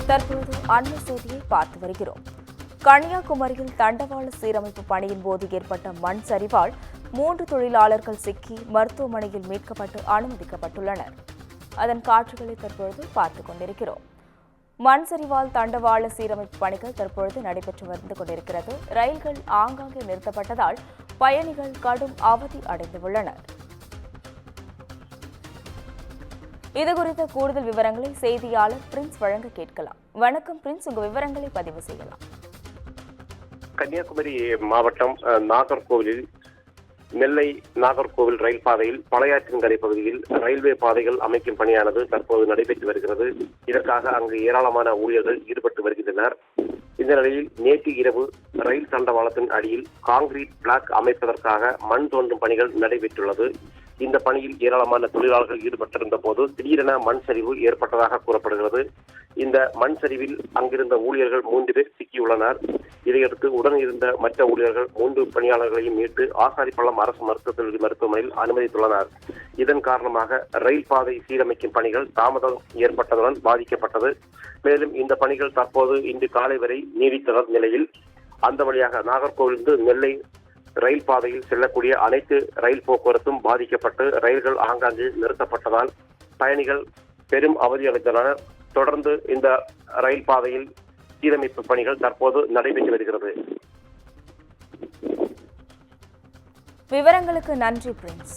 தற்போது அண்மை செய்தியை பார்த்து வருகிறோம். கன்னியாகுமரியில் தண்டவாள சீரமைப்பு பணியின் போது ஏற்பட்ட மண் சரிவால் 3 தொழிலாளர்கள் சிக்கி மருத்துவமனையில் மீட்கப்பட்டு அனுமதிக்கப்பட்டுள்ளனர். அதன் காட்சிகளை தற்பொழுது பார்த்துக் கொண்டிருக்கிறோம். மண் சரிவால் தண்டவாள சீரமைப்பு பணிகள் தற்பொழுது நடைபெற்று வந்து கொண்டிருக்கிறது. ரயில்கள் ஆங்காங்கே நிறுத்தப்பட்டதால் பயணிகள் கடும் அவதி அடைந்துள்ளனர். இதுகுறித்த கூடுதல் விவரங்களை செய்தியாளர் பிரின்ஸ் வழங்க கேட்கலாம். வணக்கம் பிரின்ஸ், உங்க விவரங்களை பதிவு செய்யலாம். கன்னியாகுமரி மாவட்டம் நாகர்கோவிலில் நெல்லை நாகர்கோவில் ரயில் பாதையில் பழையாற்றின்கரை பகுதியில் ரயில்வே பாதைகள் அமைக்கும் பணியானது தற்போது நடைபெற்று வருகிறது. இதற்காக அங்கு ஏராளமான ஊழியர்கள் ஈடுபட்டு வருகின்றனர். இந்த நிலையில் நேற்று இரவு ரயில் தண்டவாளத்தின் அடியில் கான்கிரீட் பிளாக் அமைப்பதற்காக மண் தோண்டும் பணிகள் நடைபெற்றுள்ளது. இந்த பணியில் ஏராளமான தொழிலாளர்கள் ஈடுபட்டிருந்த போது திடீரென மண் சரிவு ஏற்பட்டதாக கூறப்படுகிறது. இந்த மண் சரிவில் அங்கிருந்த ஊழியர்கள் 3 பேர் சிக்கியுள்ளனர். இதையடுத்து உடன் இருந்த மற்ற ஊழியர்கள் 3 பணியாளர்களையும் மீட்டு ஆசாரிப்பள்ளம் அரசு மருத்துவமனையில் அனுமதித்துள்ளனர். இதன் காரணமாக ரயில் பாதை சீரமைக்கும் பணிகள் தாமதம் ஏற்பட்டதுடன் பாதிக்கப்பட்டது. மேலும் இந்த பணிகள் தற்போது இன்று காலை வரை நீடித்த நிலையில் அந்த வழியாக நாகர்கோவிலிருந்து நெல்லை ரயில் பாதையில் செல்லக்கூடிய அனைத்து ரயில் போக்குவரத்தும் பாதிக்கப்பட்டு ரயில்கள் ஆங்காங்கே நிறுத்தப்பட்டதால் பயணிகள் பெரும் அவதியடைந்தனர். தொடர்ந்து இந்த ரயில் பாதையில் சீரமைப்பு பணிகள் தற்போது நடைபெற்று வருகிறது. விவரங்களுக்கு நன்றி பிரின்ஸ்.